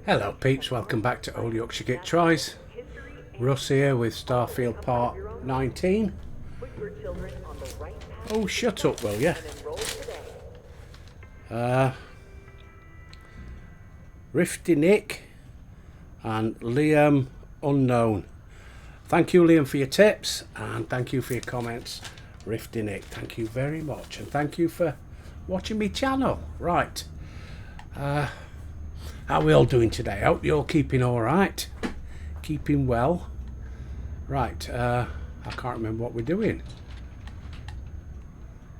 Hello peeps, welcome back to Old Yorkshire Git Tries. Russ here with Starfield Part 19. Oh, shut up, will ya? Rifty Nick and Liam Unknown. Thank you, Liam, for your tips, and thank you for your comments. Rifty Nick, thank you very much, and thank you for watching me channel. Right. How are we all doing today? Hope you're all keeping alright. Keeping well. Right, I can't remember what we're doing.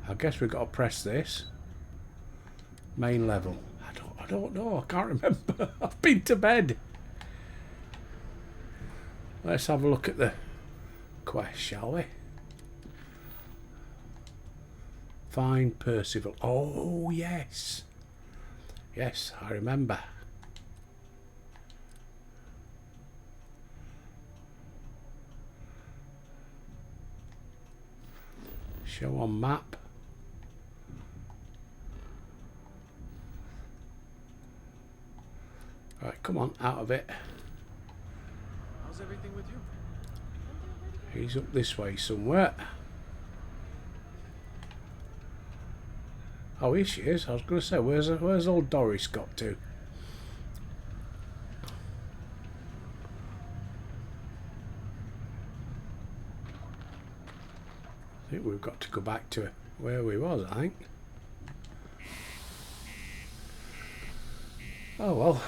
I guess we've got to press this. Main level. I don't know. I can't remember. I've been to bed. Let's have a look at the quest, shall we? Find Percival. Oh, yes. Yes, I remember. Show on map. Right, come on, out of it. How's everything with you? He's up this way somewhere. Oh, here she is. I was going to say, where's old Doris got to? I think we've got to go back to where we was, I think. Oh well.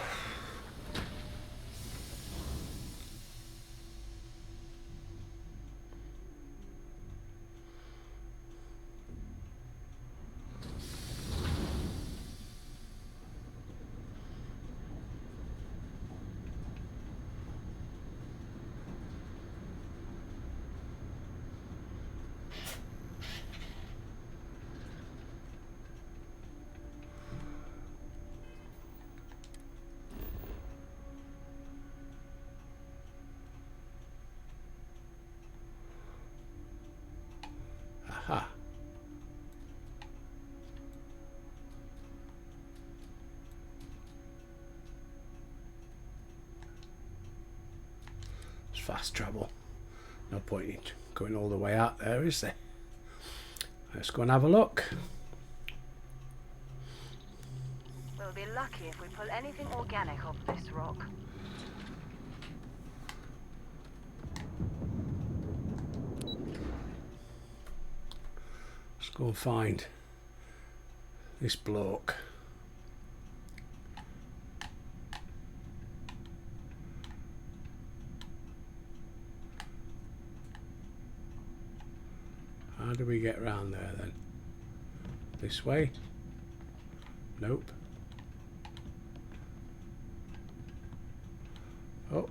Aha. It's fast travel. No point in going all the way out there, is there? Let's go and have a look. We'll be lucky if we pull anything organic off this rock. Let's go and find this bloke. How do we get round there then? This way? Nope. Up.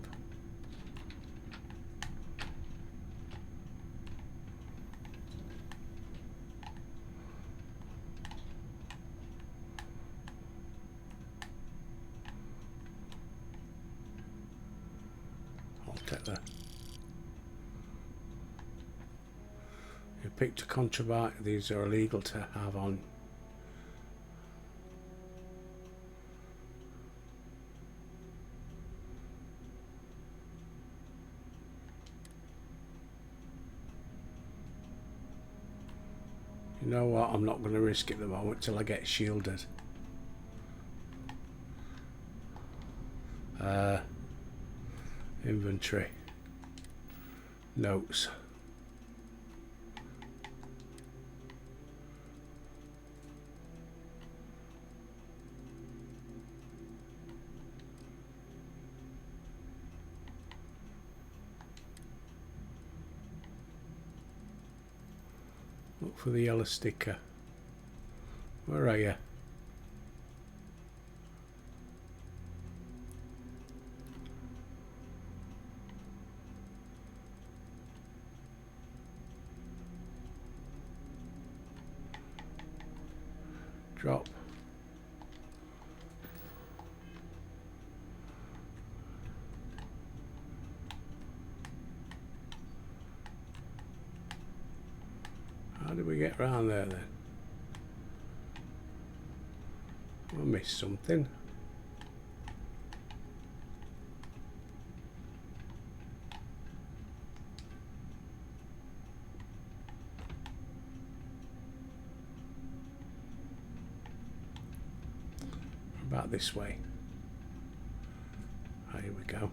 I'll take that. You picked a contraband. These are illegal to have on. You know what? I'm not going to risk it at the moment till I get shielded. Inventory. Notes. Look for the yellow sticker. Where are you? Drop. How do we get round there then? I missed something. About this way. Oh, here we go.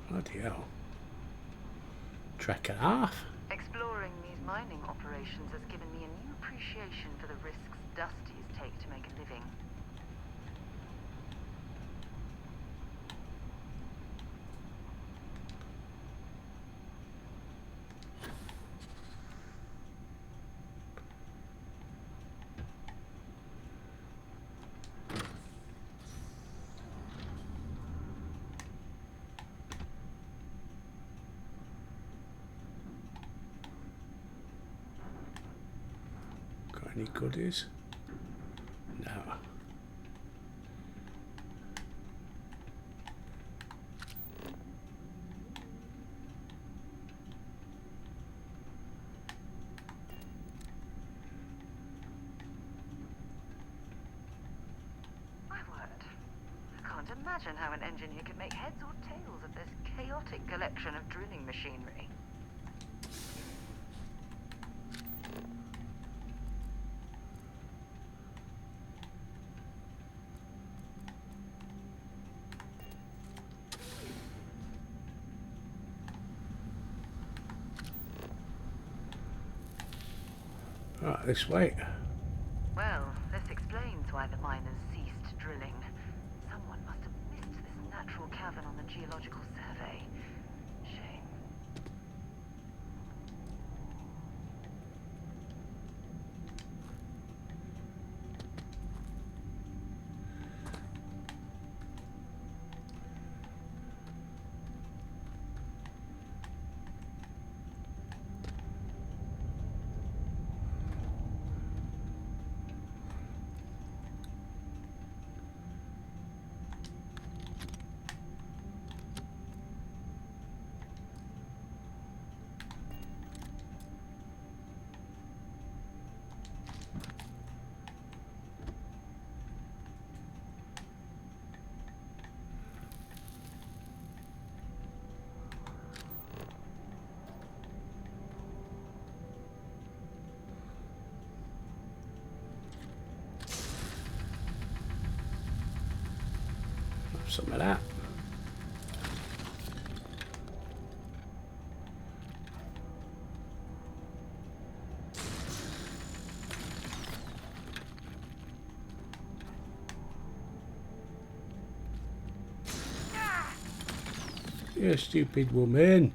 Bloody hell. Trek and a half. Exploring these mining operations has given me a new appreciation for the risks Dusties take to make a living. Got any goodies? No. My word. I can't imagine how an engineer could make heads or tails of this chaotic collection of drilling machinery. Right, this way. Well, this explains why the miners ceased drilling. Someone must have missed this natural cavern on the geological survey. Shame. Some of that. You stupid woman.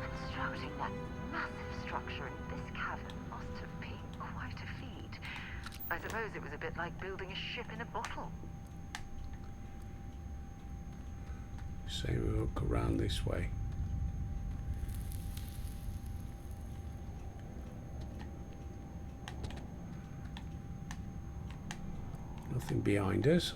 Constructing that massive structure in this cavern must have been quite a feat. I suppose it was a bit like building a ship in a bottle. Say we'll go around this way. Nothing behind us.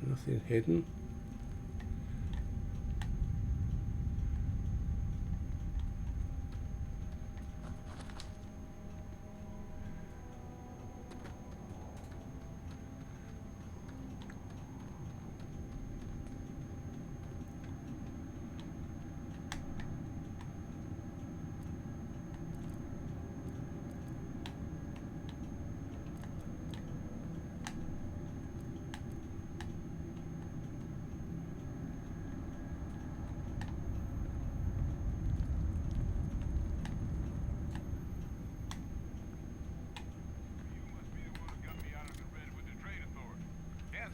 Nothing hidden.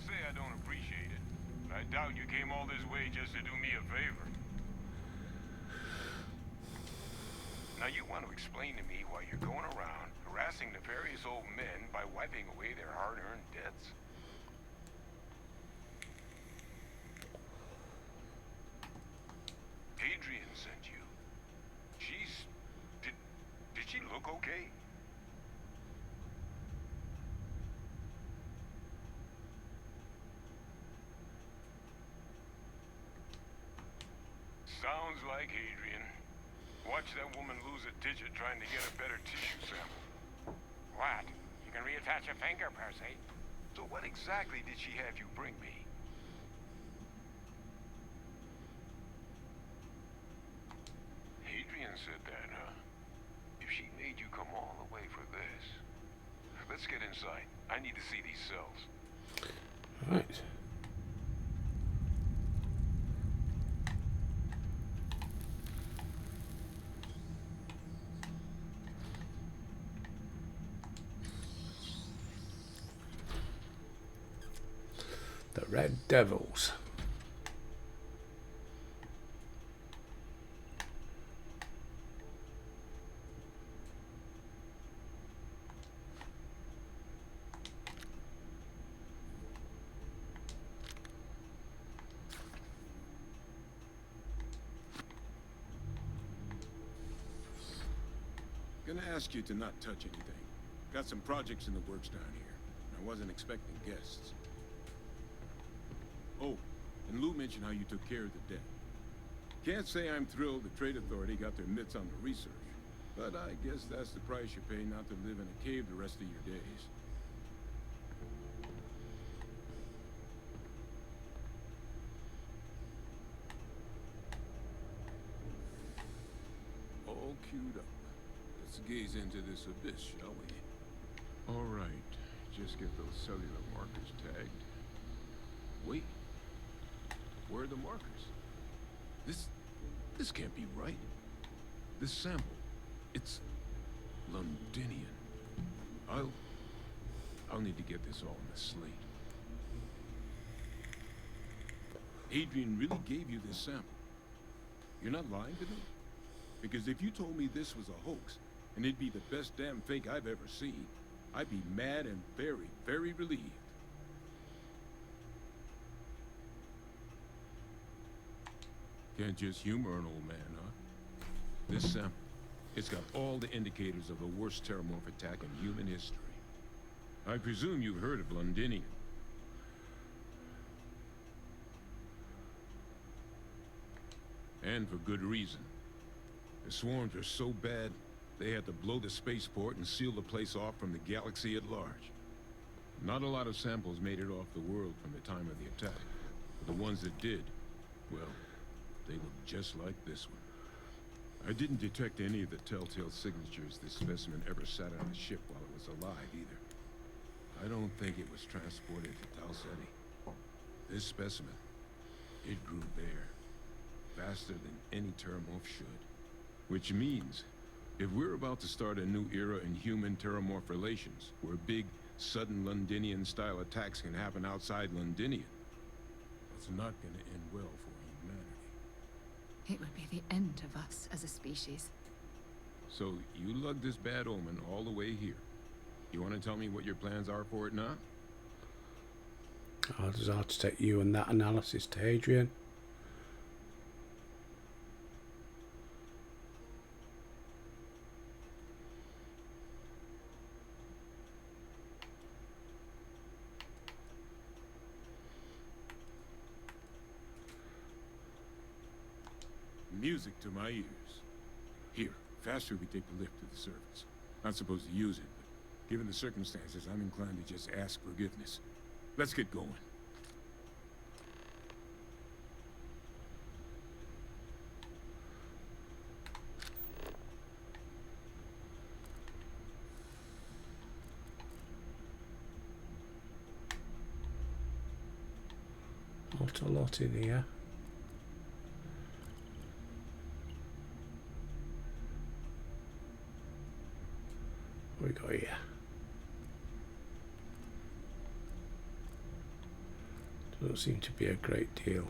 say I don't appreciate it, but I doubt you came all this way just to do me a favor. Now you want to explain to me why you're going around harassing nefarious old men by wiping away their hard-earned debts? Adrian sent you. She's... Did she look okay? Sounds like Adrian. Watch that woman lose a digit trying to get a better tissue sample. What? You can reattach a finger, Percy. So what exactly did she have you bring me? Adrian said that, huh? If she made you come all the way for this... Let's get inside. I need to see these cells. Right. The Red Devils. Gonna ask you to not touch anything. Got some projects in the works down here. I wasn't expecting guests. Oh, and Lou mentioned how you took care of the debt. Can't say I'm thrilled the Trade Authority got their mitts on the research, but I guess that's the price you pay not to live in a cave the rest of your days. All queued up. Let's gaze into this abyss, shall we? All right, just get those cellular markers tagged. Wait. Where are the markers? This can't be right. This sample, it's Londinian. I'll need to get this all on the slate. Adrian really gave you this sample. You're not lying to me? Because if you told me this was a hoax, and it'd be the best damn fake I've ever seen, I'd be mad and very, very relieved. Can't just humor an old man, huh? This sample, it's got all the indicators of the worst terramorph attack in human history. I presume you've heard of Londinian. And for good reason. The swarms are so bad, they had to blow the spaceport and seal the place off from the galaxy at large. Not a lot of samples made it off the world from the time of the attack. But the ones that did, well, they look just like this one. I didn't detect any of the telltale signatures this specimen ever sat on a ship while it was alive, either. I don't think it was transported to Tau Ceti. This specimen, it grew there, faster than any terramorph should. Which means, if we're about to start a new era in human-terramorph relations, where big, sudden Londinian-style attacks can happen outside Londinian, it's not gonna end well for humanity. It would be the end of us as a species. So, you lugged this bad omen all the way here. You want to tell me what your plans are for it now? I'll just have to take you and that analysis to Adrian. Music to my ears. Here, faster we take the lift to the surface. Not supposed to use it, but given the circumstances, I'm inclined to just ask forgiveness. Let's get going. Not a lot in here. What we got here? Doesn't seem to be a great deal.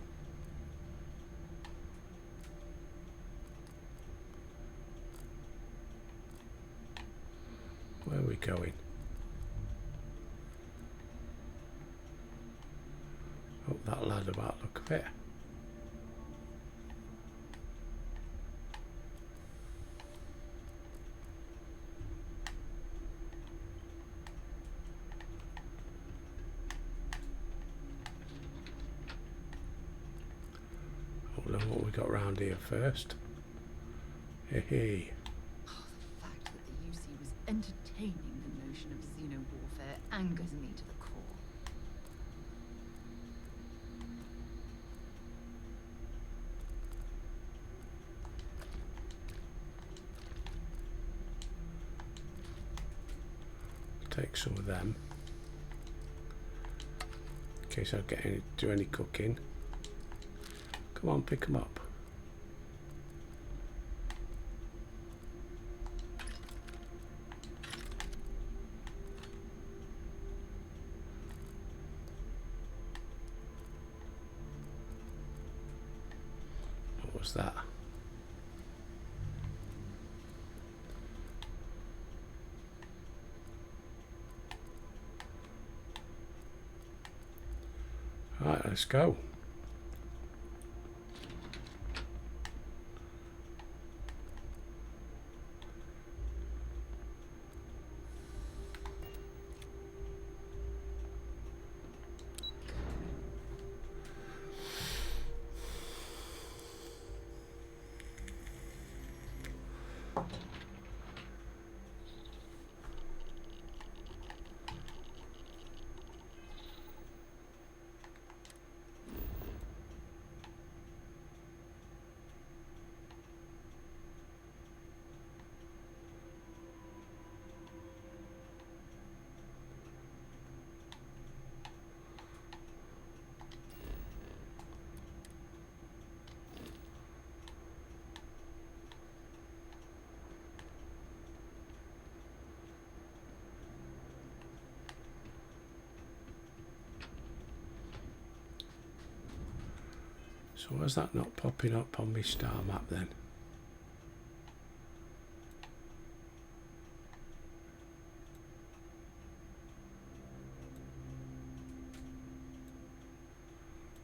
Where are we going? Oh, that ladder might look a bit. Hold on, what we got round here first? Hey, hey. Oh, the fact that the UC was entertaining the notion of xeno-warfare angers me to the core. Take some of them in case I do any cooking. Come on, pick them up. What was that? Right, let's go. So why is that not popping up on my star map then?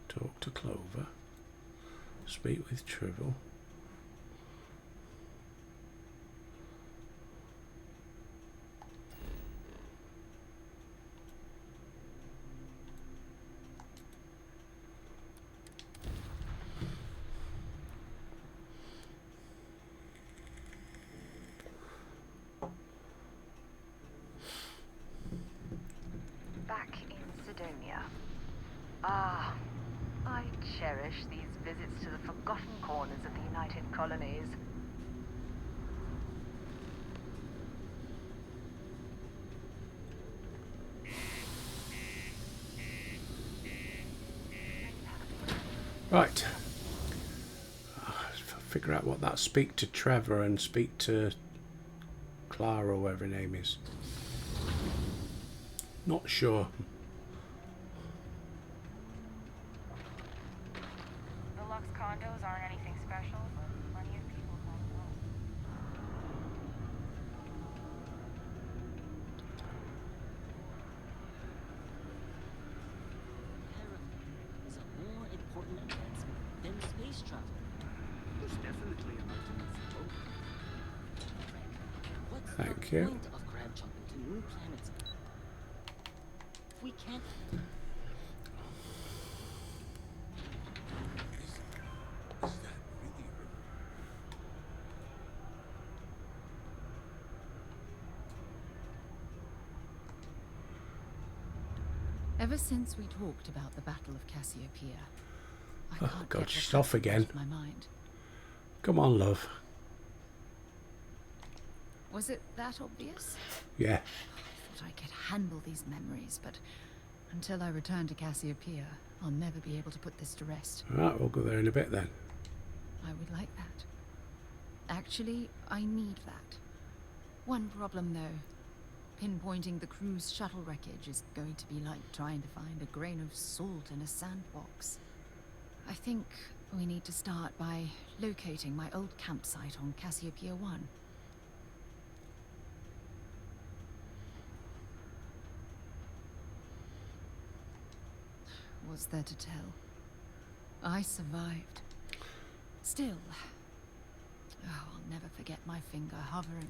Talk to Clover. Speak with Tribble. Back in Sidonia. Ah, I cherish these visits to the forgotten corners of the United Colonies. Right. Figure out what that. Speak to Trevor and speak to Clara, or whatever her name is. Not sure. The Lux condos aren't anything special, but plenty of people call them home. Is a more important advancement than space travel. There's definitely an ultimate for both. What's Thank the you. point of crab jumping to new planets if we can't? Is that really her? Ever since we talked about the Battle of Cassiopeia, I Oh, can't God, get she's what off happened again. out of my mind. Come on, love. Was it that obvious? Yeah. I thought I could handle these memories, but until I return to Cassiopeia, I'll never be able to put this to rest. Right, we'll go there in a bit then. I would like that. Actually, I need that. One problem though. Pinpointing the crew's shuttle wreckage is going to be like trying to find a grain of salt in a sandbox. I think we need to start by locating my old campsite on Cassiopeia 1. What's there to tell? I survived. Still, I'll never forget my finger hovering.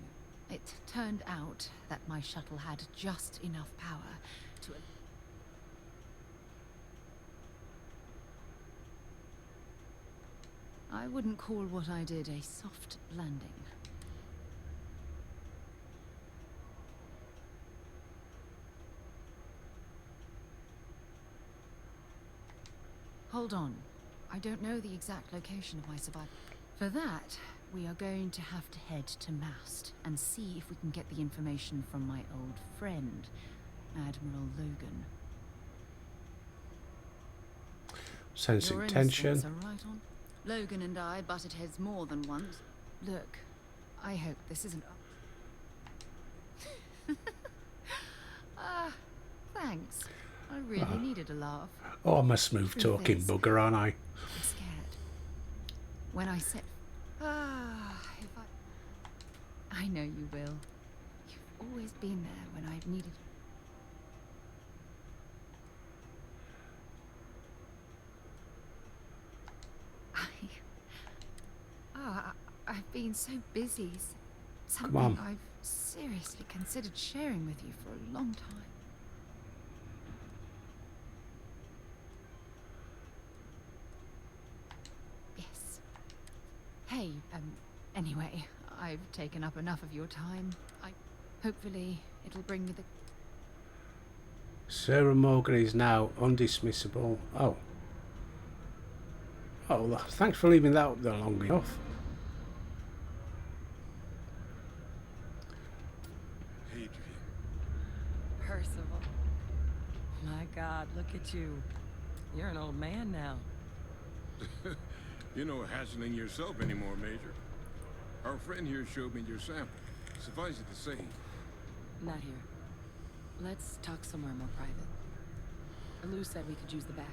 It turned out that my shuttle had just enough power to... I wouldn't call what I did a soft landing. Hold on. I don't know the exact location of my survival. For that, we are going to have to head to Mast and see if we can get the information from my old friend, Admiral Logan. Sensing Your tension. instincts are right on. Logan and I butted heads more than once. Look, I hope this isn't... Thanks. I really needed a laugh. Oh, I'm a smooth Truth talking is, bugger, aren't I? I'm scared. When I said... if I know you will. You've always been there when I've needed... I've been so busy. Something Come on. I've seriously considered sharing with you for a long time. Yes. Hey, anyway, I've taken up enough of your time. Hopefully, it'll bring me the... Sarah Morgan is now undismissible. Oh. Oh, well, thanks for leaving that up there long enough. Adrian. Percival. My God, look at you. You're an old man now. You're no hassling yourself anymore, Major. Our friend here showed me your sample. Suffice it to say... Not here. Let's talk somewhere more private. Lou said we could use the back.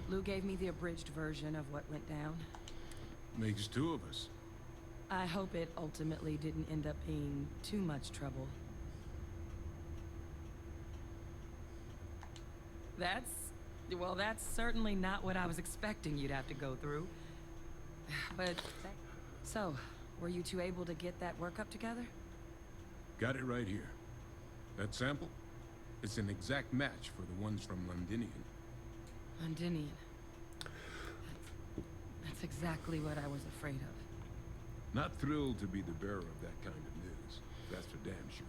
Lou gave me the abridged version of what went down. Makes two of us. I hope it ultimately didn't end up being too much trouble. Well, that's certainly not what I was expecting you'd have to go through. But, so, were you two able to get that workup together? Got it right here. That sample? It's an exact match for the ones from Londinian. Londinian. That's exactly what I was afraid of. Not thrilled to be the bearer of that kind of news. That's for damn sure.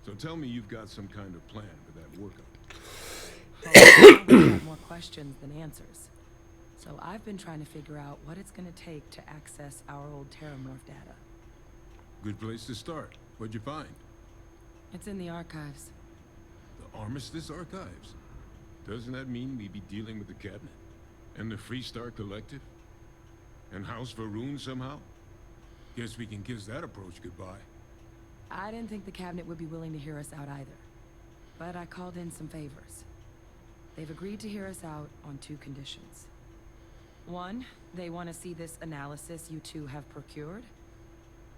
So tell me you've got some kind of plan for that workup. We have more questions than answers. So I've been trying to figure out what it's going to take to access our old Terramorph data. Good place to start. What'd you find? It's in the archives. The Armistice Archives? Doesn't that mean we'd be dealing with the Cabinet? And the Freestar Collective? And House Varun somehow? Guess we can kiss that approach goodbye. I didn't think the Cabinet would be willing to hear us out either. But I called in some favors. They've agreed to hear us out on two conditions. One, they want to see this analysis you two have procured.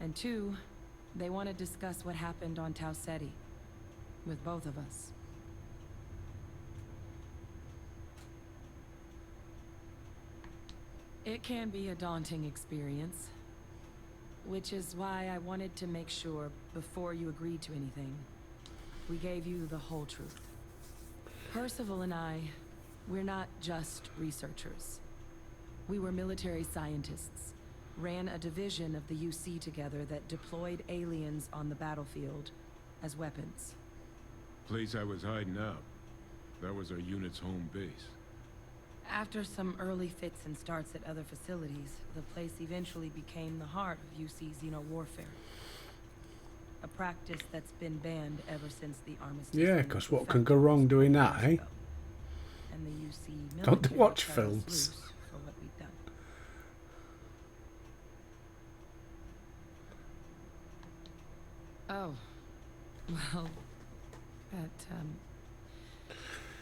And two, they want to discuss what happened on Tau Ceti. With both of us. It can be a daunting experience. Which is why I wanted to make sure, before you agreed to anything, we gave you the whole truth. Percival and I, we're not just researchers. We were military scientists, ran a division of the UC together that deployed aliens on the battlefield as weapons. Place I was hiding out. That was our unit's home base. After some early fits and starts at other facilities, the place eventually became the heart of UC xeno-warfare. A practice that's been banned ever since the armistice. Yeah, because what can go wrong doing that, eh? And the UC Don't military watch cut us films. loose for what we've done. Oh, well,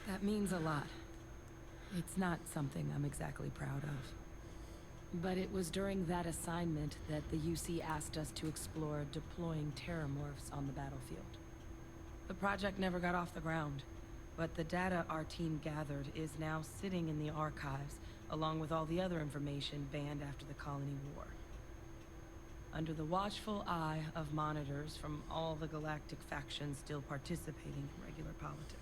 that means a lot. It's not something I'm exactly proud of. But it was during that assignment that the UC asked us to explore deploying terramorphs on the battlefield. The project never got off the ground, but the data our team gathered is now sitting in the archives, along with all the other information banned after the Colony War. Under the watchful eye of monitors from all the galactic factions still participating in regular politics.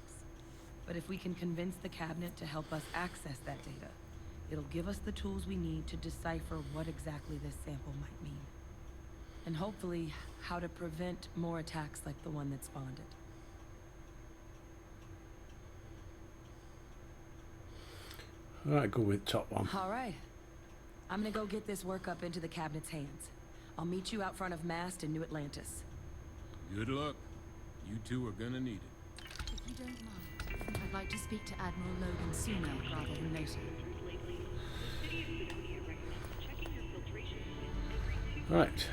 But if we can convince the cabinet to help us access that data, it'll give us the tools we need to decipher what exactly this sample might mean. And hopefully, how to prevent more attacks like the one that spawned it. Alright, go with top one. All right. I'm gonna go get this work up into the cabinet's hands. I'll meet you out front of Mast in New Atlantis. Good luck. You two are gonna need it. If you don't mind, I'd like to speak to Admiral Logan sooner rather than later. Right.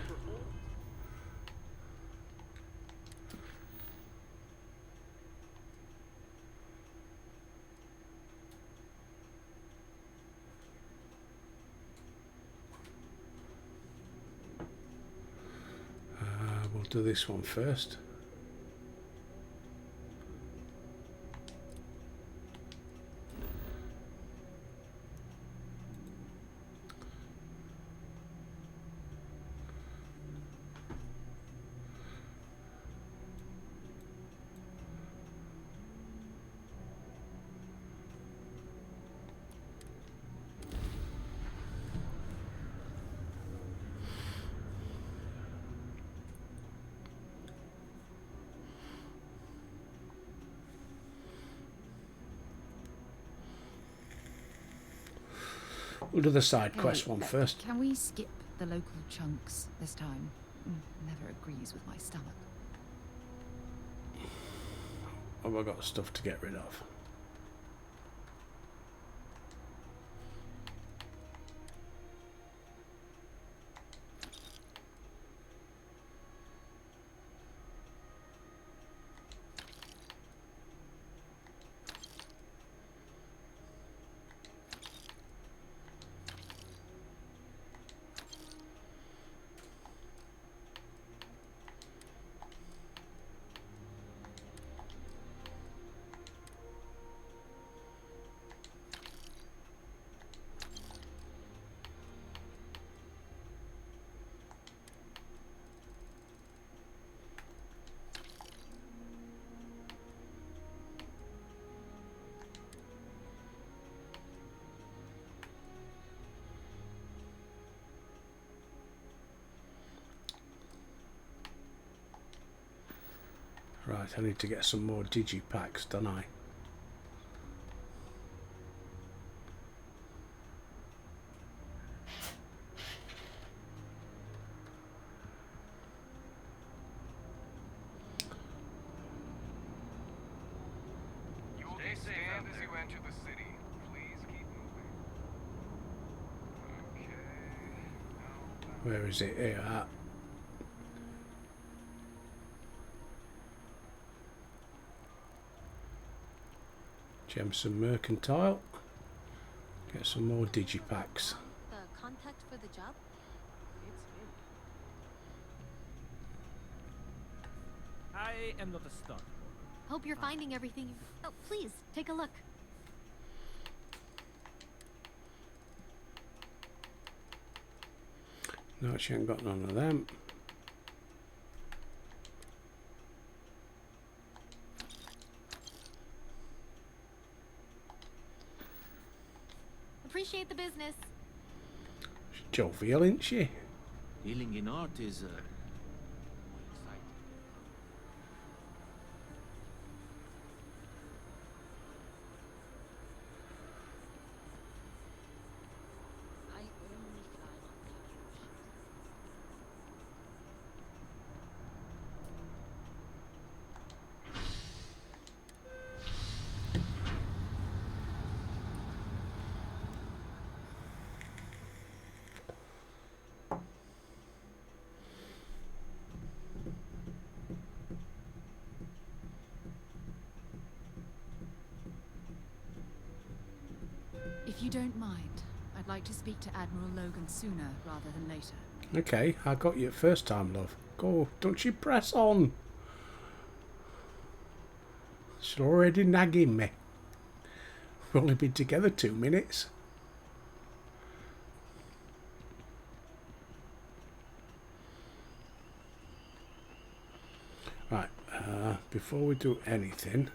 We'll do this one first. We'll do the side quest one first. Can we skip the local chunks this time? Never agrees with my stomach. Have I got stuff to get rid of? Right, I need to get some more digipacks, don't I? Stay safe as you enter the city. Please keep moving. Okay. Where is it? Here. Gemson Mercantile. Get some more digipacks. The contact for the job? It's him. I am not a star. Hope you're finding everything. Oh, please, take a look. No, she ain't got none of them. Appreciate the business. She's jovial, isn't she? Dealing in art is exciting. you don't mind, I'd like to speak to Admiral Logan sooner rather than later. Okay, I got you first time, love. Go, don't you press on. She's already nagging me. We've only been together 2 minutes. Right, before we do anything,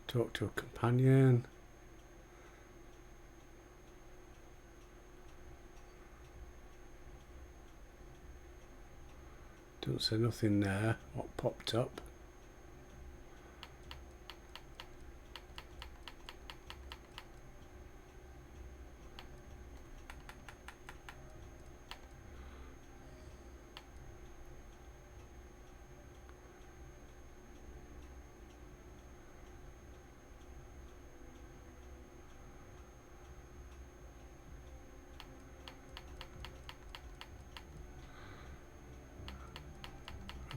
talk to a companion. Don't say nothing there. What popped up?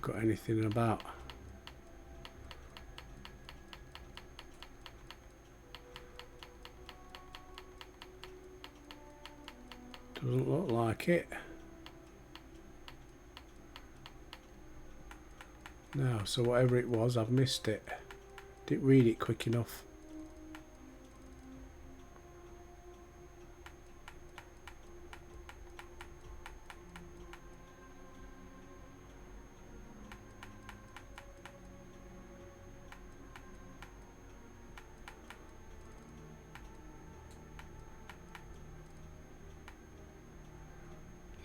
Got anything about? Doesn't look like it. No, so whatever it was, I've missed it. Didn't read it quick enough.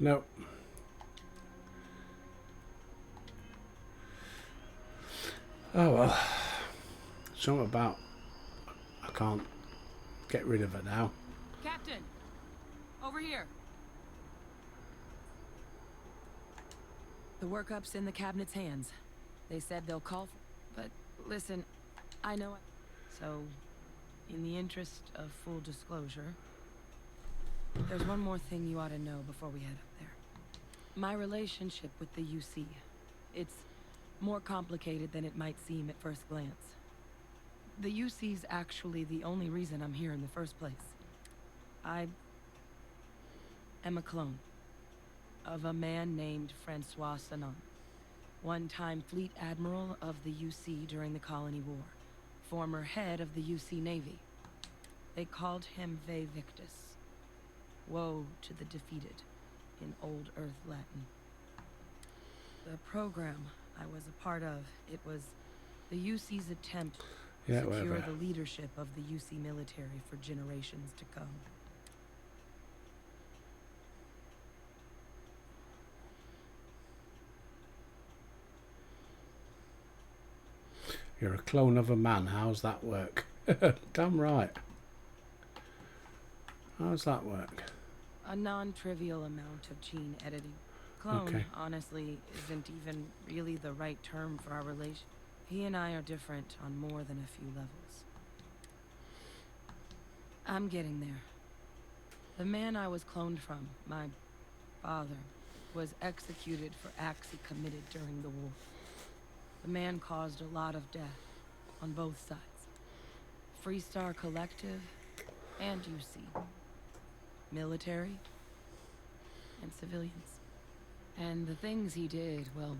Nope. Oh well. Something about I can't get rid of her now. Captain! Over here! The workup's in the cabinet's hands. They said they'll call but listen, I know so in the interest of full disclosure, there's one more thing you ought to know before we head up there. My relationship with the UC. It's more complicated than it might seem at first glance. The UC's actually the only reason I'm here in the first place. I am a clone of a man named Francois Sanon, one-time fleet admiral of the UC during the Colony War, former head of the UC Navy. They called him Ve Victus. Woe to the defeated, in Old Earth Latin. The program I was a part of, it was the UC's attempt to secure the leadership of the UC military for generations to come. You're a clone of a man. How's that work? Damn right. How's that work? A non-trivial amount of gene editing. Clone, honestly, isn't even really the right term for our relation. He and I are different on more than a few levels. I'm getting there. The man I was cloned from, my father, was executed for acts he committed during the war. The man caused a lot of death on both sides. Freestar Collective and UC. Military and civilians. And the things he did, well,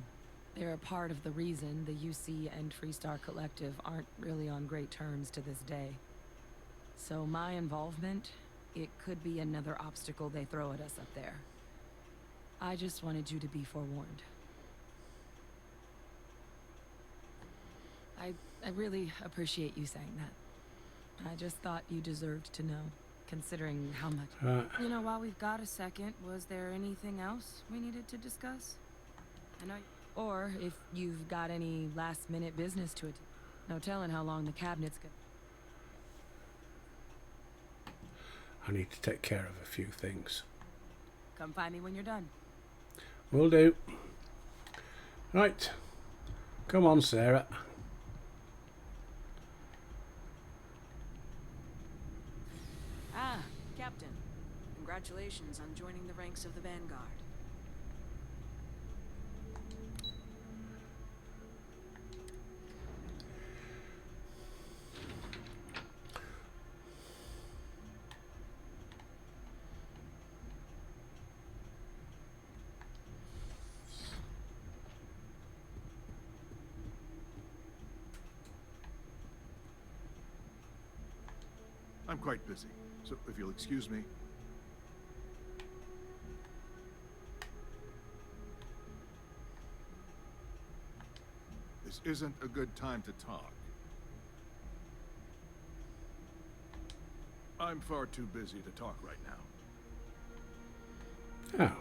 they're a part of the reason the UC and Freestar Collective aren't really on great terms to this day. So my involvement, it could be another obstacle they throw at us up there. I just wanted you to be forewarned. I really appreciate you saying that. I just thought you deserved to know, considering how much... You know, while we've got a second, was there anything else we needed to discuss? I know... Or if you've got any last-minute business to it. No telling how long the cabinet's gonna... I need to take care of a few things. Come find me when you're done. Will do. Right. Come on, Sarah. Ah, Captain. Congratulations on joining the ranks of the Vanguard. I'm quite busy, so if you'll excuse me. This isn't a good time to talk. I'm far too busy to talk right now. Oh.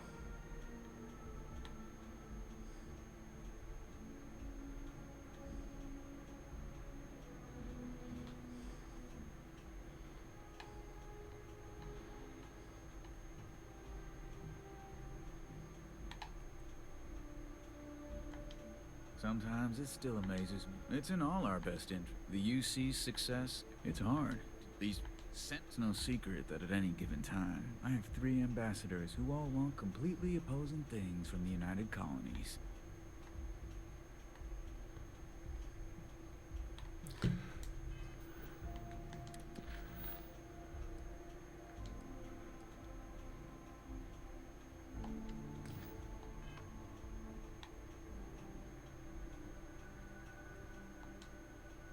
Sometimes it still amazes me. It's in all our best interest. The UC's success, it's hard. These It's no secret that at any given time, I have 3 ambassadors who all want completely opposing things from the United Colonies.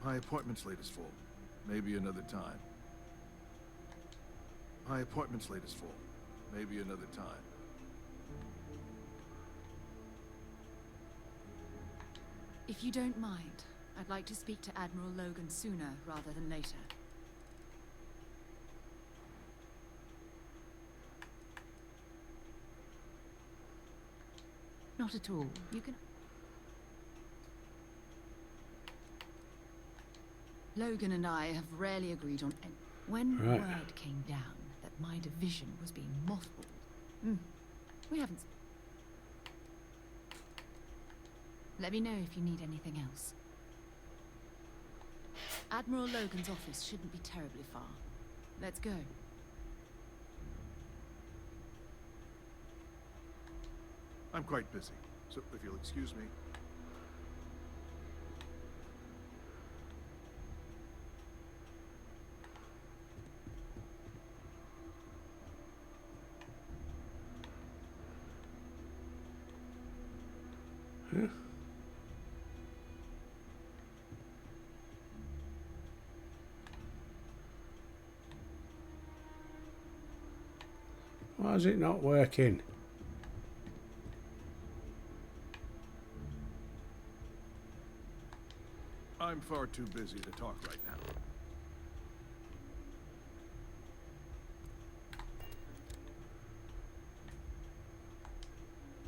My appointment slate is full. Maybe another time. My appointment slate is full. Maybe another time. If you don't mind, I'd like to speak to Admiral Logan sooner rather than later. Not at all. You can... Logan and I have rarely agreed on any... When Right. word came down that my division was being mothballed, we haven't... Let me know if you need anything else. Admiral Logan's office shouldn't be terribly far. Let's go. I'm quite busy, so if you'll excuse me. Huh? Why is it not working? I'm far too busy to talk right now.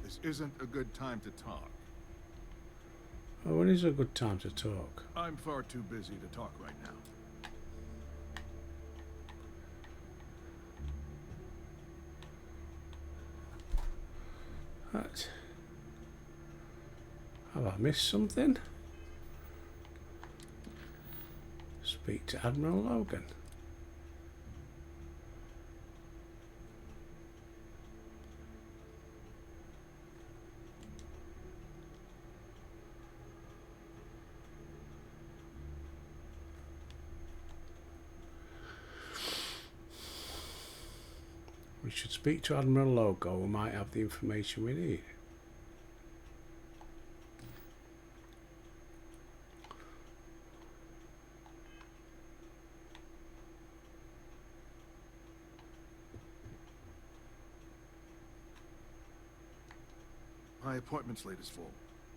This isn't a good time to talk. Oh, when is a good time to talk? I'm far too busy to talk right now. What? Have I missed something? Speak to Admiral Logan. We should speak to Admiral Logan. We might have the information we need. My appointment slate is full.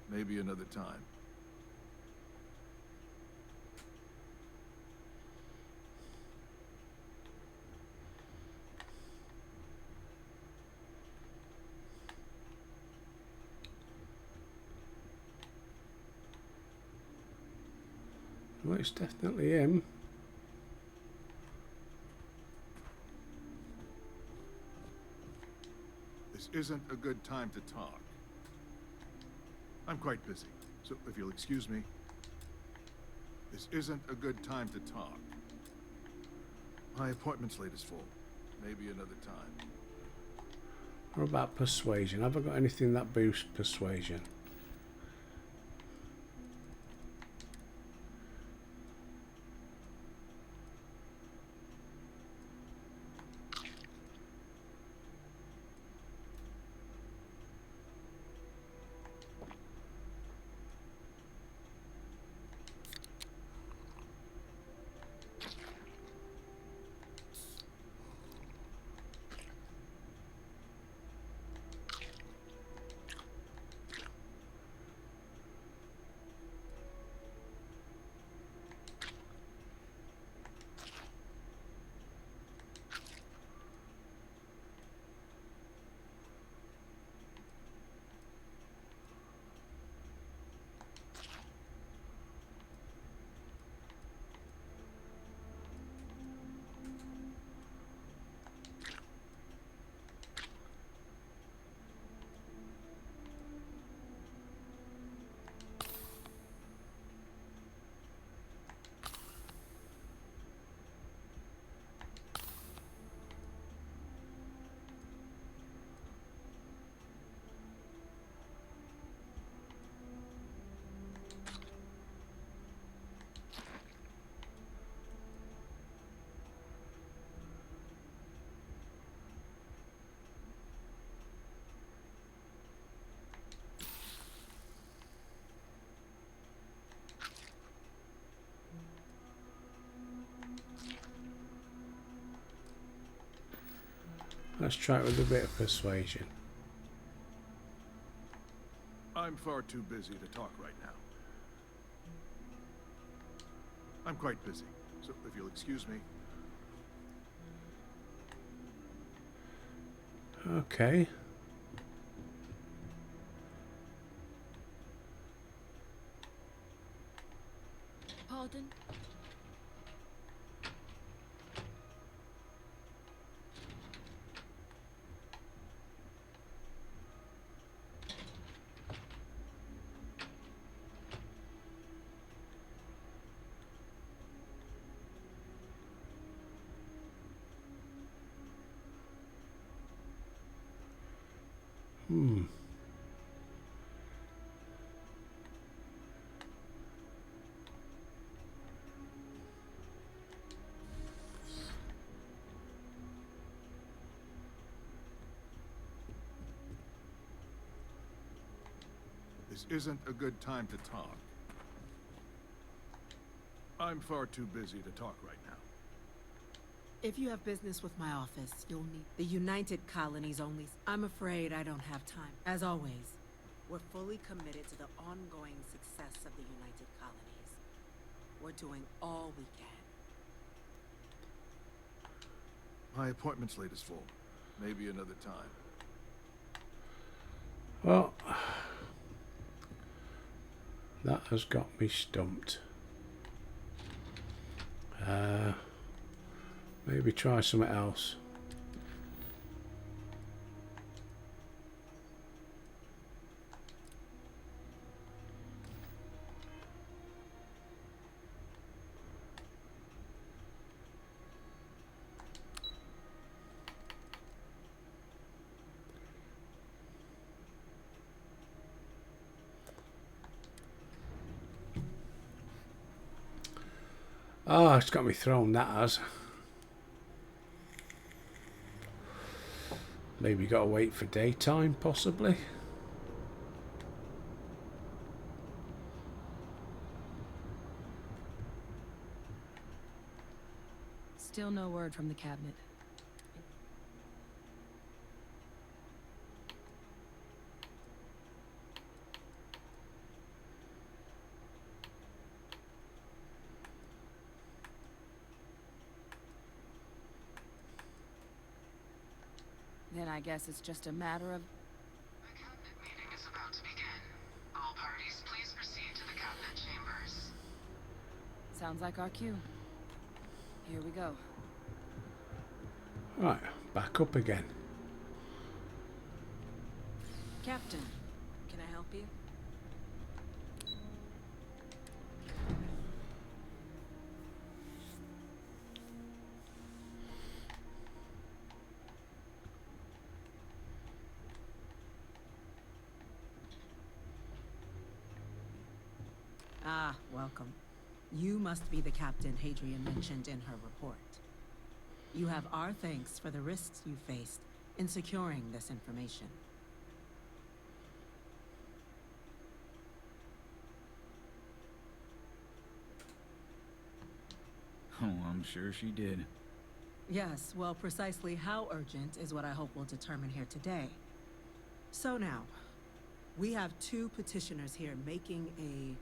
Maybe another time. Well, it's definitely him. This isn't a good time to talk. I'm quite busy, so if you'll excuse me. This isn't a good time to talk. My appointment slate is full. Maybe another time. What about persuasion? Have I got anything that boosts persuasion? Let's try it with a bit of persuasion. I'm far too busy to talk right now. I'm quite busy, so if you'll excuse me. Okay. Pardon? This isn't a good time to talk. I'm far too busy to talk right now. If you have business with my office, you'll need the United Colonies only. I'm afraid I don't have time. As always, we're fully committed to the ongoing success of the United Colonies. We're doing all we can. My appointment slate is full. Maybe another time. Well, that has got me stumped. Maybe try something else. Oh, it's got me thrown, that has. Maybe got to wait for daytime, possibly. Still no word from the cabinet. Then I guess it's just a matter of... The cabinet meeting is about to begin. All parties, please proceed to the cabinet chambers. Sounds like our cue. Here we go. Right, back up again. Captain, can I help you? Ah, welcome. You must be the captain Hadrian mentioned in her report. You have our thanks for the risks you faced in securing this information. Oh, I'm sure she did. Yes, well, precisely how urgent is what I hope we'll determine here today. So now, we have two petitioners here making a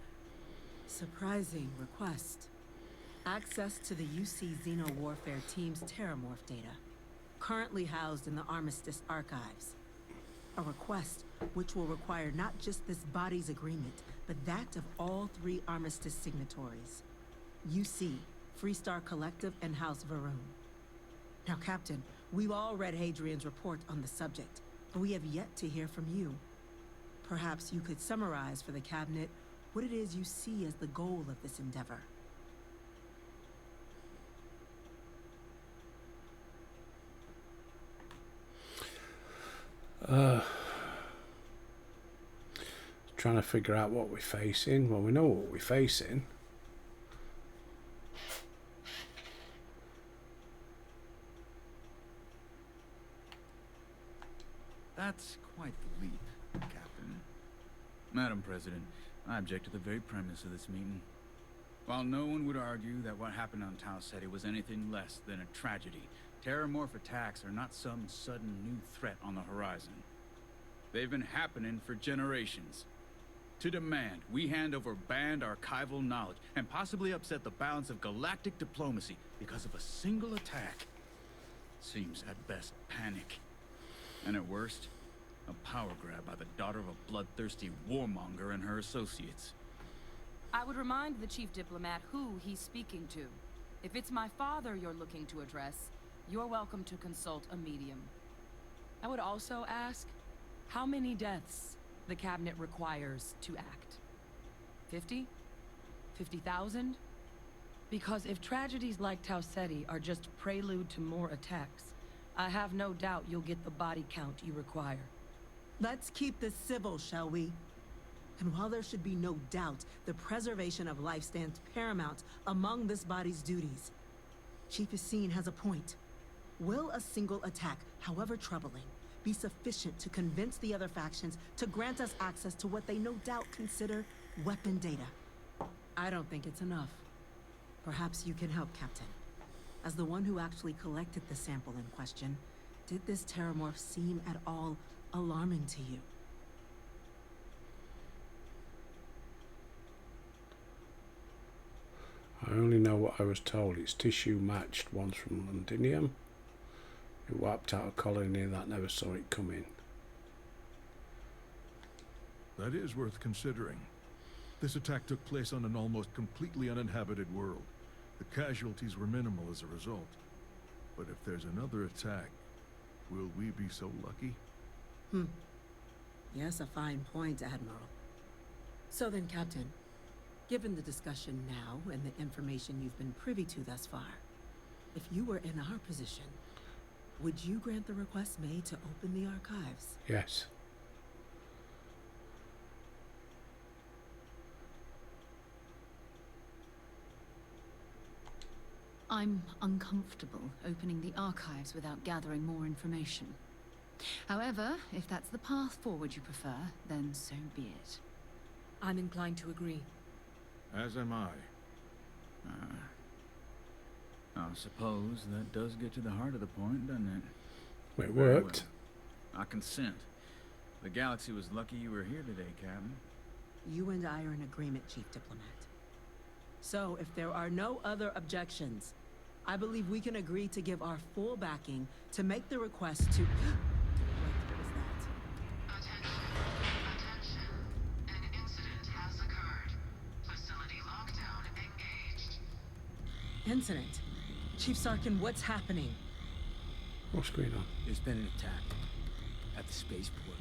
surprising request. Access to the UC Xeno-Warfare Team's Terramorph data, currently housed in the Armistice archives. A request which will require not just this body's agreement, but that of all three Armistice signatories. UC, Freestar Collective, and House Varun. Now, Captain, we've all read Hadrian's report on the subject, but we have yet to hear from you. Perhaps you could summarize for the Cabinet what it is you see as the goal of this endeavor. Trying to figure out what we're facing. Well, we know what we're facing. That's quite the leap, Captain. Madam President, I object to the very premise of this meeting. While no one would argue that what happened on Tau Ceti was anything less than a tragedy, terramorph attacks are not some sudden new threat on the horizon. They've been happening for generations. To demand we hand over banned archival knowledge and possibly upset the balance of galactic diplomacy because of a single attack seems at best panic. And at worst, a power grab by the daughter of a bloodthirsty warmonger and her associates. I would remind the chief diplomat who he's speaking to. If it's my father you're looking to address, you're welcome to consult a medium. I would also ask how many deaths the cabinet requires to act. 50? 50,000? Because if tragedies like Tau Ceti are just prelude to more attacks, I have no doubt you'll get the body count you require. Let's keep this civil, shall we? And while there should be no doubt the preservation of life stands paramount among this body's duties, Chief Yassine has a point. Will a single attack, however troubling, be sufficient to convince the other factions to grant us access to what they no doubt consider weapon data? I don't think it's enough. Perhaps you can help, Captain. As the one who actually collected the sample in question, did this terramorph seem at all alarming to you? I only know what I was told. It's tissue matched, one's from Londinium. It wiped out a colony that never saw it coming. That is worth considering. This attack took place on an almost completely uninhabited world. The casualties were minimal as a result. But if there's another attack, will we be so lucky? Yes, a fine point, Admiral. So then, Captain, given the discussion now and the information you've been privy to thus far, if you were in our position, would you grant the request made to open the archives? Yes. I'm uncomfortable opening the archives without gathering more information. However, if that's the path forward you prefer, then so be it. I'm inclined to agree. As am I. I suppose that does get to the heart of the point, doesn't it? It worked. Well, I consent. The galaxy was lucky you were here today, Captain. You and I are in agreement, Chief Diplomat. So, if there are no other objections, I believe we can agree to give our full backing to make the request to... Wait, what was that? Attention. An incident has occurred. Facility lockdown engaged. Incident? Chief Sarkin, what's happening? What's going on? There's been an attack at the spaceport.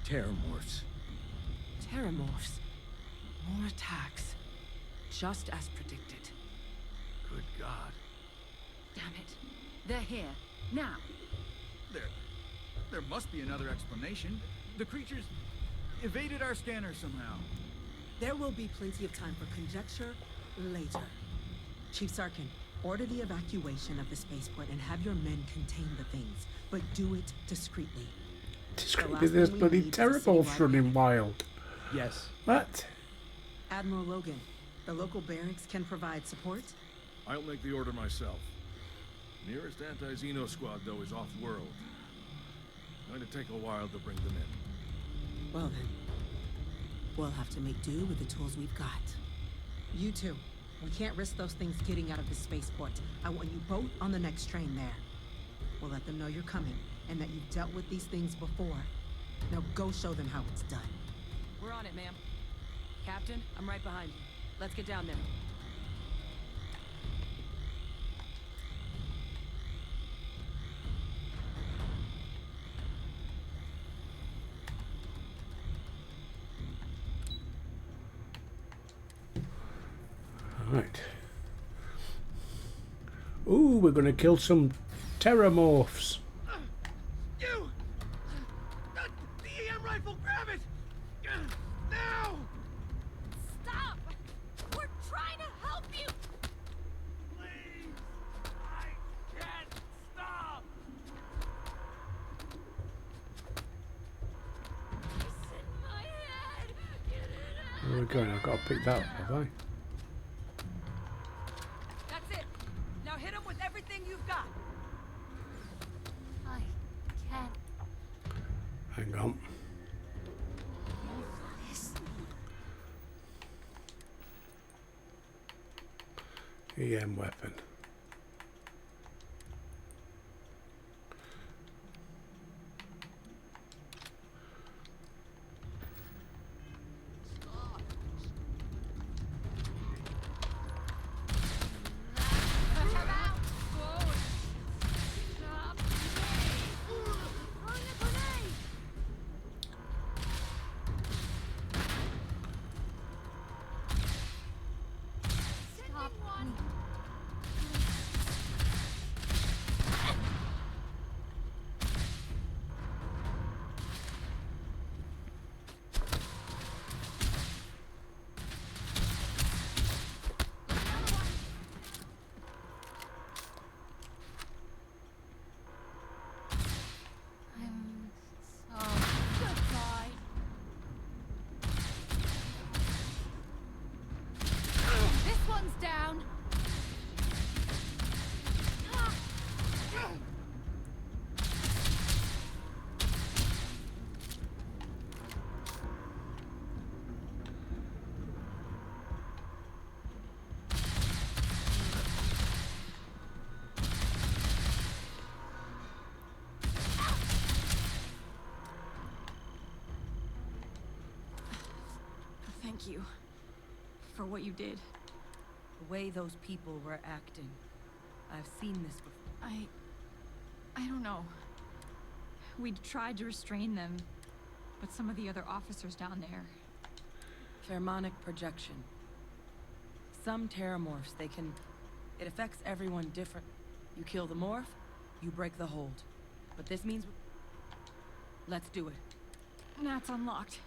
Terramorphs. Terramorphs. More attacks. Just as predicted. Good God. Damn it. They're here. Now. There must be another explanation. The creatures evaded our scanner somehow. There will be plenty of time for conjecture later. Chief Sarkin, order the evacuation of the spaceport and have your men contain the things, but do it discreetly. Discreetly? There's bloody terramorphs running wild. Yes. What? Admiral Logan, the local barracks can provide support? I'll make the order myself. Nearest anti-Xeno squad, though, is off-world. Going to take a while to bring them in. Well then, we'll have to make do with the tools we've got. You two, we can't risk those things getting out of the spaceport. I want you both on the next train there. We'll let them know you're coming, and that you've dealt with these things before. Now go show them how it's done. We're on it, ma'am. Captain, I'm right behind you. Let's get down there. Right. Ooh, we're going to kill some terramorphs. You! The EM rifle, grab it! Now! Stop! We're trying to help you! Please! I can't stop! It's in my head! Get it out! There we going? I've got to pick that up, have I? That's it. Now hit him with everything you've got. I can't. Hang on. EM weapon. Thank you for what you did. The way those people were acting. I've seen this before. I don't know. We tried to restrain them, but some of the other officers down there... Pheromonic projection. Some terramorphs, they can... It affects everyone different. You kill the morph, you break the hold. But this means... Let's do it. That's unlocked.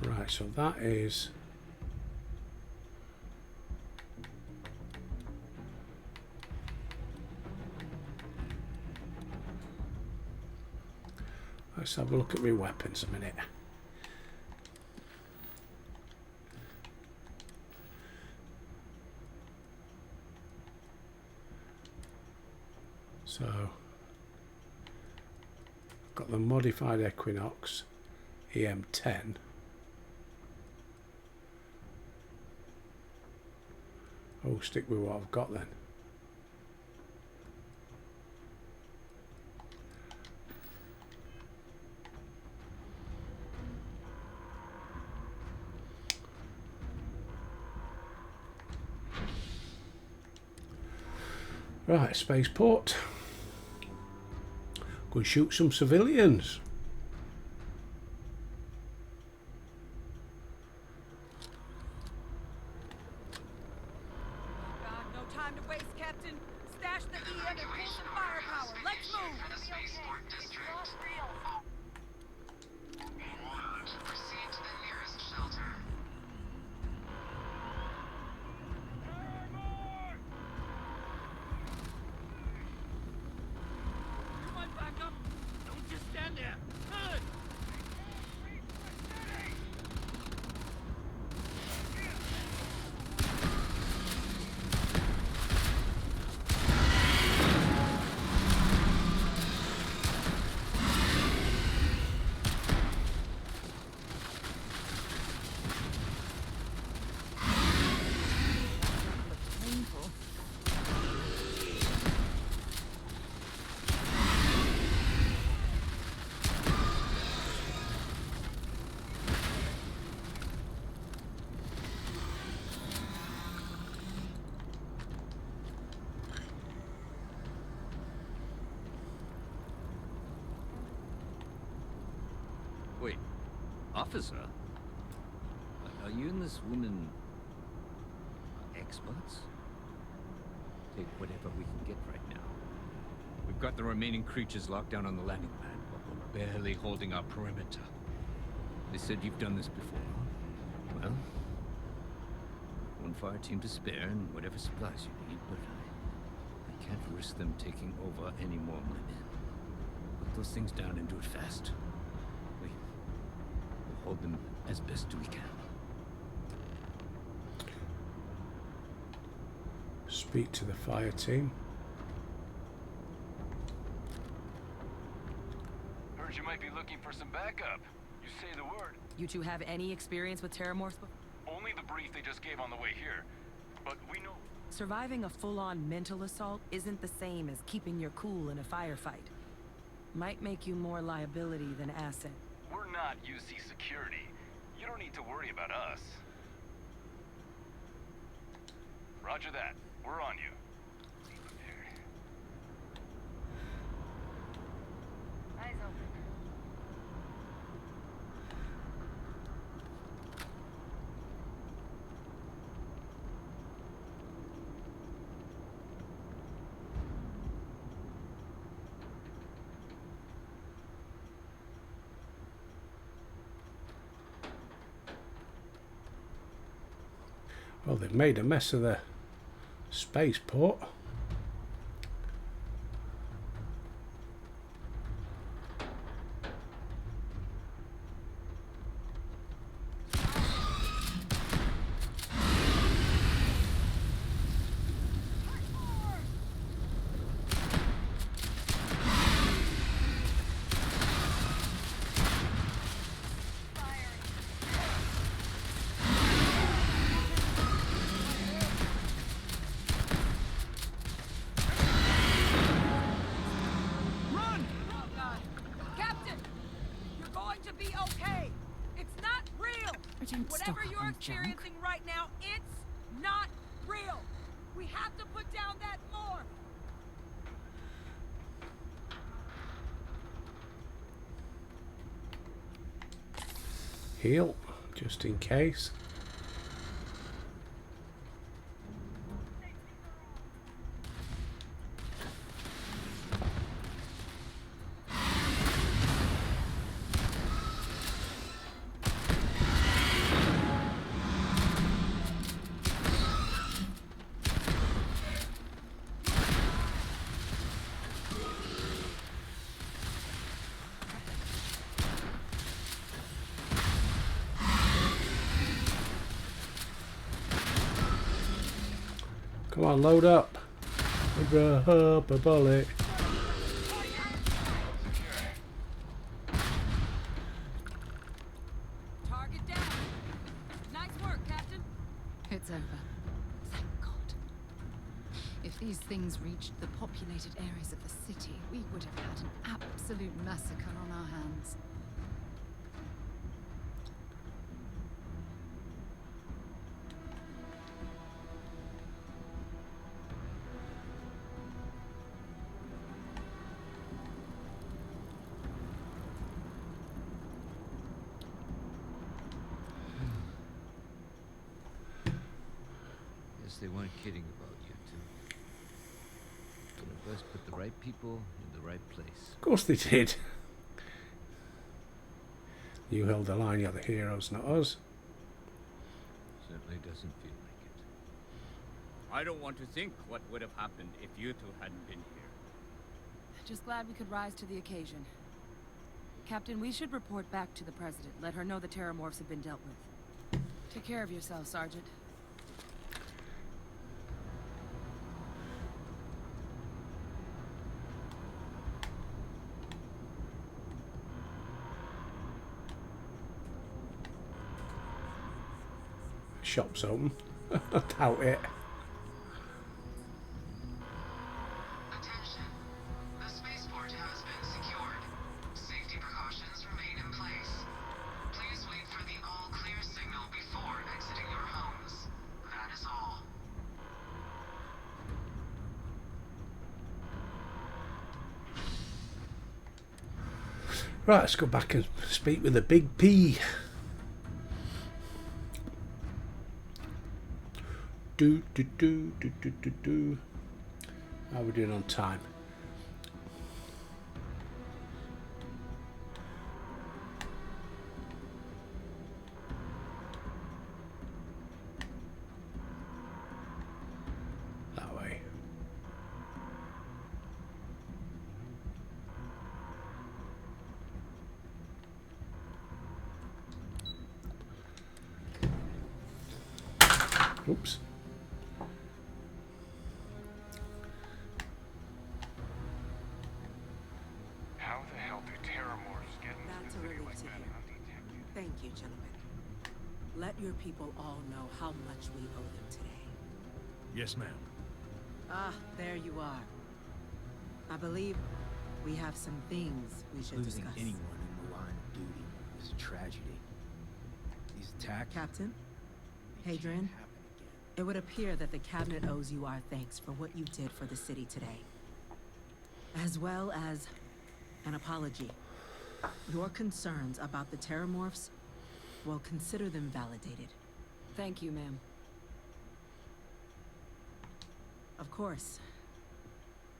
Right, so that is... Let's have a look at my weapons a minute. So, I've got the modified Equinox EM10. Oh, stick with what I've got then. Right, spaceport. Go and shoot some civilians. Wait, officer? Are you and this woman experts? Take whatever we can get right now. We've got the remaining creatures locked down on the landing pad, but we're barely holding our perimeter. They said you've done this before. Well, one fire team to spare and whatever supplies you need, but I can't risk them taking over any more of my men. Put those things down and do it fast. hold them as best we can. Speak to the fire team. Heard you might be looking for some backup. You say the word. You two have any experience with terramorphs? Only the brief they just gave on the way here. But we know. Surviving a full-on mental assault isn't the same as keeping your cool in a firefight. Might make you more liability than asset. We're not UC security. You don't need to worry about us. Roger that. We're on you. Eyes open. Well, they've made a mess of the spaceport. Whatever you're experiencing right now, it's not real. We have to put down that morph. Heal, just in case. Come on, load up. Up a bullet. Target down. Nice work, Captain. It's over. Thank God. If these things reached the populated areas of the city, we would have had an absolute massacre on our hands. Guess they weren't kidding about you two. One of us put the right people in the right place. Of course they did. You held the line, you're the heroes, not us. Certainly doesn't feel like it. I don't want to think what would have happened if you two hadn't been here. Just glad we could rise to the occasion. Captain, we should report back to the President. Let her know the terramorphs have been dealt with. Take care of yourself, Sergeant. Shop's open. I doubt it. Attention. The spaceport has been secured. Safety precautions remain in place. Please wait for the all-clear signal before exiting your homes. That is all. Right, let's go back and speak with the big P. Do. How are we doing on time? That way. Oops. How the hell do Terramorphs get into That's the a city relief like to that hear. undetected? Thank you, gentlemen. Let your people all know how much we owe them today. Yes, ma'am. Ah, there you are. I believe we have some things we should Losing discuss. anyone in the line of duty is a tragedy. These attacks... Captain, Hadrian, it would appear that the Cabinet owes you our thanks for what you did for the city today. As well as an apology. Your concerns about the Terramorphs, well, consider them validated. Thank you, ma'am. Of course.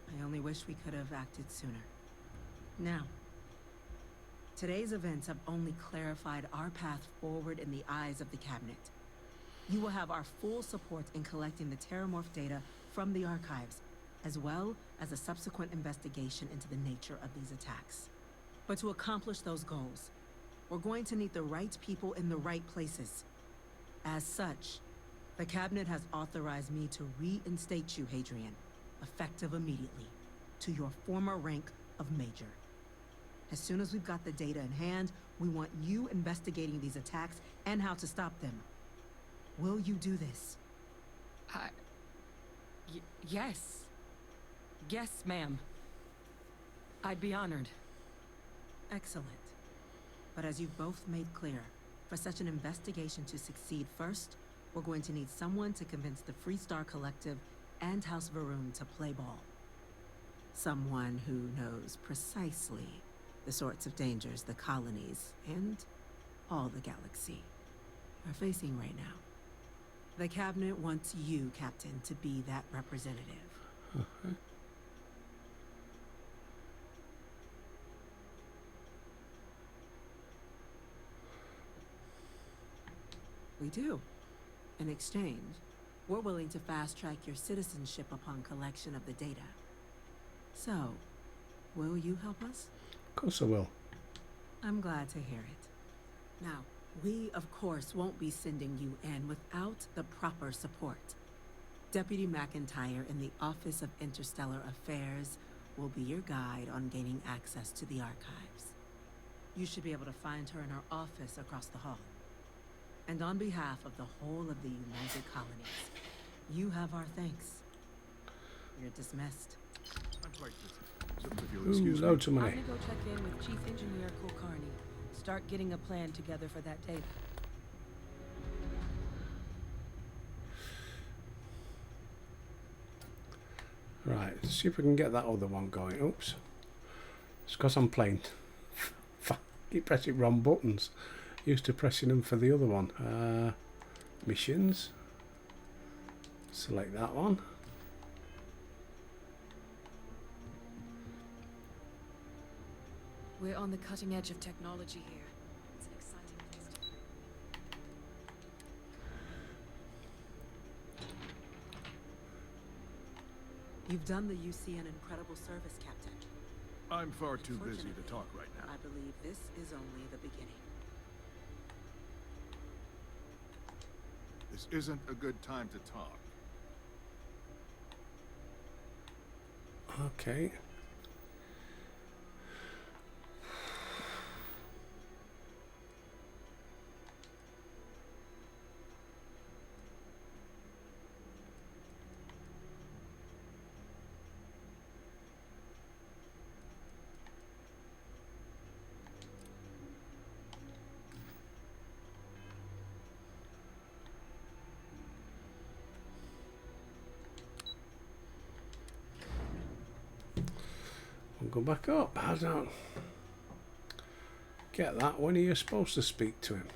I only wish we could have acted sooner. Now, today's events have only clarified our path forward in the eyes of the Cabinet. You will have our full support in collecting the Terramorph data from the archives, as well as a subsequent investigation into the nature of these attacks. But to accomplish those goals, we're going to need the right people in the right places. As such, the Cabinet has authorized me to reinstate you, Hadrian, effective immediately, to your former rank of Major. As soon as we've got the data in hand, we want you investigating these attacks and how to stop them. Will you do this? Yes. Yes, ma'am. I'd be honored. Excellent. But as you've both made clear, for such an investigation to succeed first, we're going to need someone to convince the Freestar Collective and House Varun to play ball. Someone who knows precisely the sorts of dangers the colonies and all the galaxy are facing right now. The Cabinet wants you, Captain, to be that representative. Okay. We do. In exchange, we're willing to fast-track your citizenship upon collection of the data. So, will you help us? Of course I will. I'm glad to hear it. Now, we, of course, won't be sending you in without the proper support. Deputy McIntyre in the Office of Interstellar Affairs will be your guide on gaining access to the archives. You should be able to find her in her office across the hall. And on behalf of the whole of the United Colonies, you have our thanks. You're dismissed. I'm quite busy. So if you'll Ooh, excuse me. loads of I'm money. gonna go check in with Chief Engineer Kulkarni. Start getting a plan together for that data. Right, let's see if we can get that other one going. Oops. It's because I'm playing. Keep pressing wrong buttons. Used to pressing them for the other one. Missions. Select that one. We're on the cutting edge of technology here. It's an exciting place to be. You've done the UC an incredible service, Captain. I'm far too busy to talk right now. I believe this is only the beginning. This isn't a good time to talk. Okay. We'll go back up. I don't get that. When are you supposed to speak to him?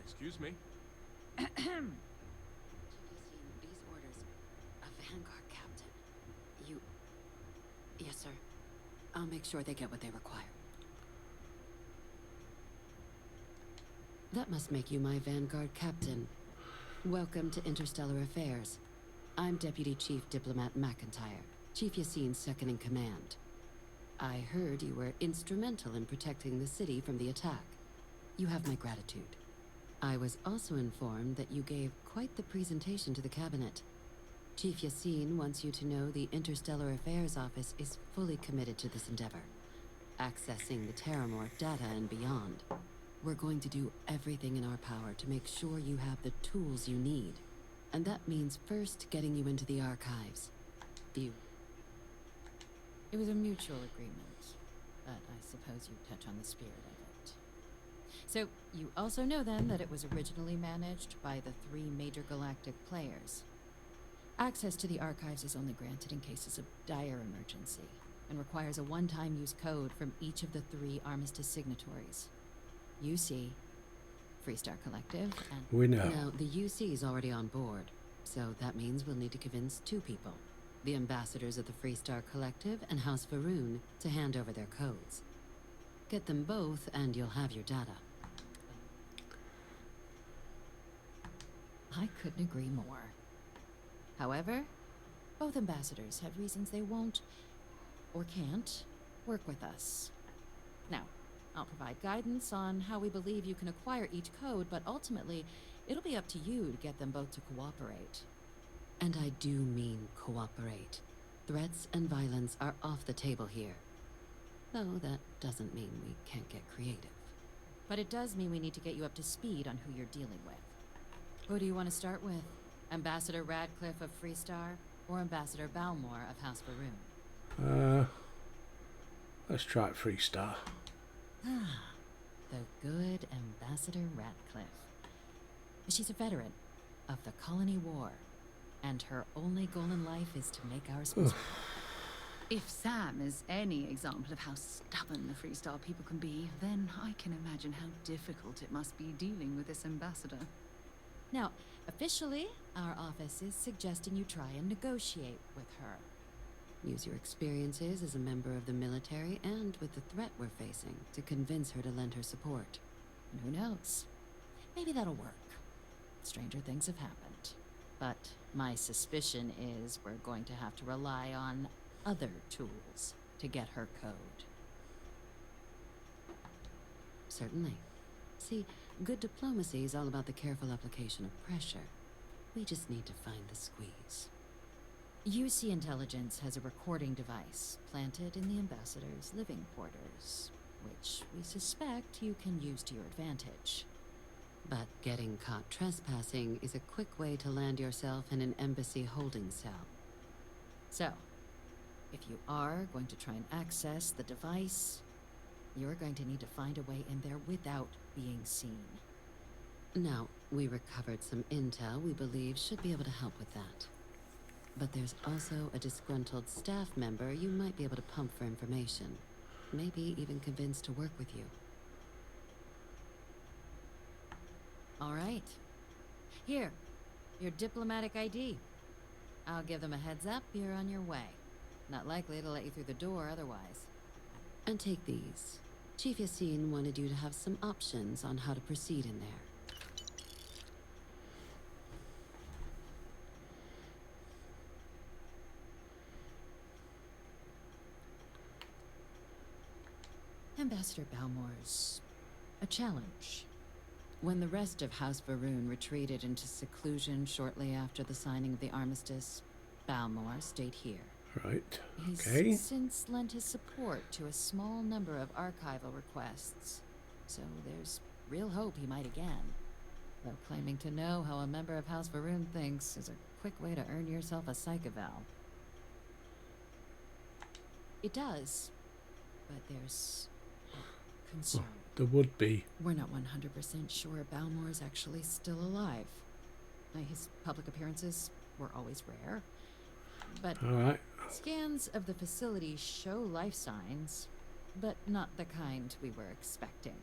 Excuse me? Have you seen these orders? A Vanguard captain. You... Yes, sir. I'll make sure they get what they require. That must make you my Vanguard captain. Welcome to Interstellar Affairs. I'm Deputy Chief Diplomat McIntyre. Chief Yassine's second in command. I heard you were instrumental in protecting the city from the attack. You have my gratitude. I was also informed that you gave quite the presentation to the cabinet. Chief Yassine wants you to know the Interstellar Affairs Office is fully committed to this endeavor, accessing the Terramorph data and beyond. We're going to do everything in our power to make sure you have the tools you need. And that means first getting you into the archives. It was a mutual agreement, but I suppose you touch on the spirit of it. So, you also know then that it was originally managed by the 3 major galactic players. Access to the archives is only granted in cases of dire emergency, and requires a one-time use code from each of the 3 Armistice signatories. UC, Freestar Collective, and... We know. Now, the UC is already on board, so that means we'll need to convince 2 people. The ambassadors of the Freestar Collective and House Faroon to hand over their codes. Get them both and you'll have your data. I couldn't agree more. However, both ambassadors have reasons they won't, or can't, work with us. Now, I'll provide guidance on how we believe you can acquire each code, but ultimately, it'll be up to you to get them both to cooperate. And I do mean cooperate. Threats and violence are off the table here. Though that doesn't mean we can't get creative. But it does mean we need to get you up to speed on who you're dealing with. Who do you want to start with? Ambassador Radcliffe of Freestar, or Ambassador Balmore of House Faroon? Let's try it Freestar. The good Ambassador Radcliffe. She's a veteran of the Colony War, and her only goal in life is to make our space. If Sam is any example of how stubborn the Freestar people can be, then I can imagine how difficult it must be dealing with this ambassador. Now, officially, our office is suggesting you try and negotiate with her. Use your experiences as a member of the military and with the threat we're facing to convince her to lend her support. And who knows? Maybe that'll work. Stranger things have happened. But my suspicion is we're going to have to rely on other tools to get her code. Certainly. See, good diplomacy is all about the careful application of pressure. We just need to find the squeeze. UC Intelligence has a recording device planted in the ambassador's living quarters, which we suspect you can use to your advantage. But getting caught trespassing is a quick way to land yourself in an embassy holding cell. So, if you are going to try and access the device, you're going to need to find a way in there without being seen. Now, we recovered some intel we believe should be able to help with that. But there's also a disgruntled staff member you might be able to pump for information. Maybe even convince to work with you. All right. Here, your diplomatic ID. I'll give them a heads up you're on your way. Not likely to let you through the door otherwise. And take these. Chief Yassine wanted you to have some options on how to proceed in there. Ambassador Balmore's a challenge. When the rest of House Faroon retreated into seclusion shortly after the signing of the armistice, Balmore stayed here. Right. Okay. He's since lent his support to a small number of archival requests, so there's real hope he might again. Though claiming to know how a member of House Faroon thinks is a quick way to earn yourself a psych eval. It does, but there's concern. There would be. We're not 100% sure Balmore's actually still alive. His public appearances were always rare, but all right. Scans of the facility show life signs, but not the kind we were expecting.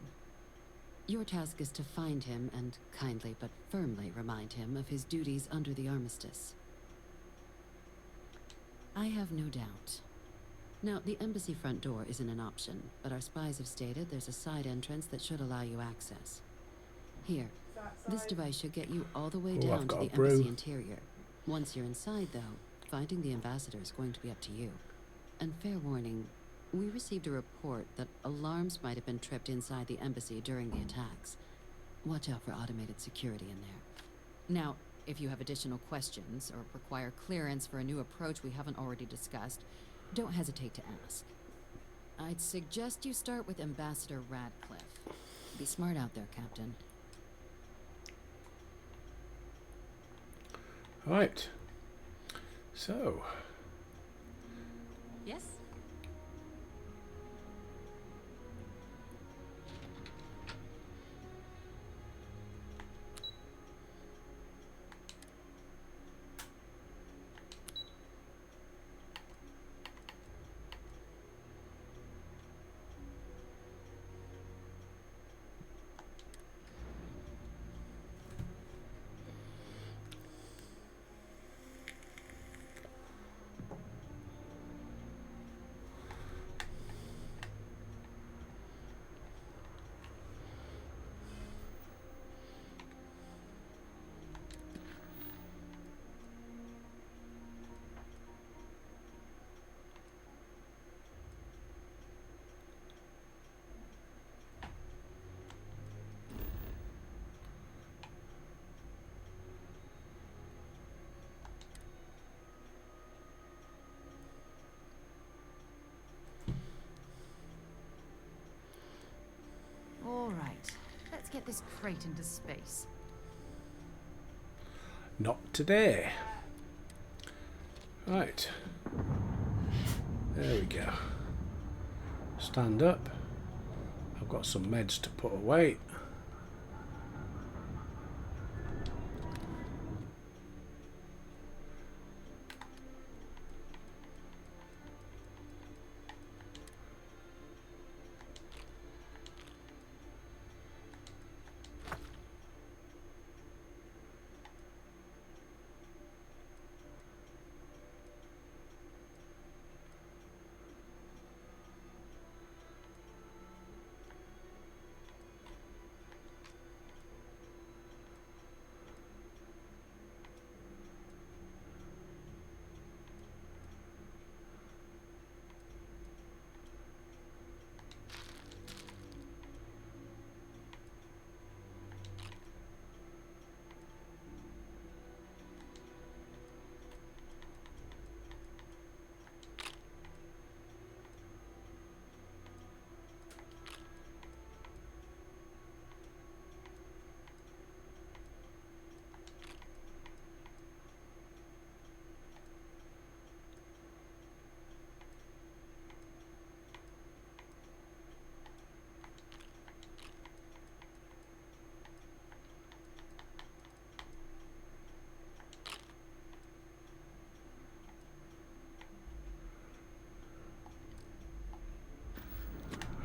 Your task is to find him and kindly but firmly remind him of his duties under the armistice. I have no doubt. Now, the embassy front door isn't an option, but our spies have stated there's a side entrance that should allow you access. Here, this device should get you all the way down to the embassy interior. Once you're inside, though, finding the ambassador is going to be up to you. And fair warning, we received a report that alarms might have been tripped inside the embassy during the attacks. Watch out for automated security in there. Now, if you have additional questions or require clearance for a new approach we haven't already discussed, don't hesitate to ask. I'd suggest you start with Ambassador Radcliffe. Be smart out there, Captain. Right. So. Yes? All right, let's get this crate into space. Not today. Right. There we go. Stand up. I've got some meds to put away.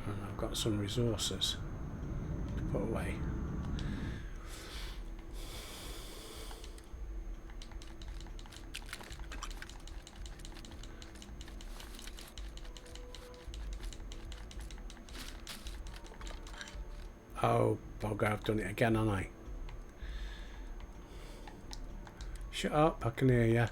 I've got some resources to put away. Oh, bugger, I've done it again, haven't I? Shut up, I can hear you.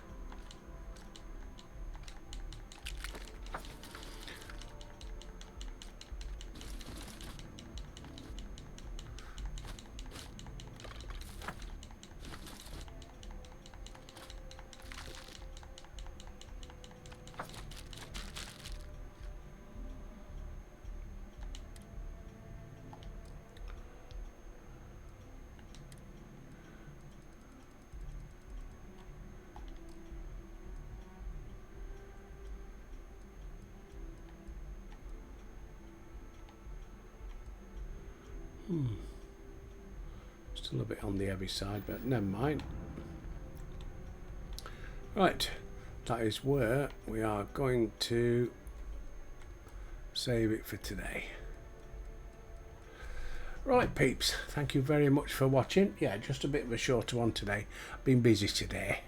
Still a bit on the heavy side, but never mind. Right, that is where we are going to save it for today. Right, peeps, thank you very much for watching. Yeah, just a bit of a shorter one today. Been busy today.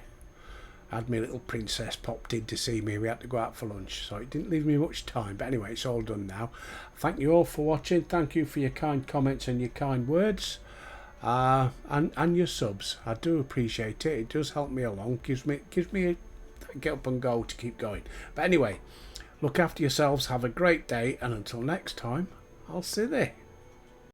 Had my little princess popped in to see me. We had to go out for lunch, so it didn't leave me much time. But anyway, it's all done now. Thank you all for watching. Thank you for your kind comments and your kind words, and your subs. I do appreciate it. It does help me along. Gives me get up and go to keep going. But anyway, look after yourselves, have a great day, and until next time, I'll see you there.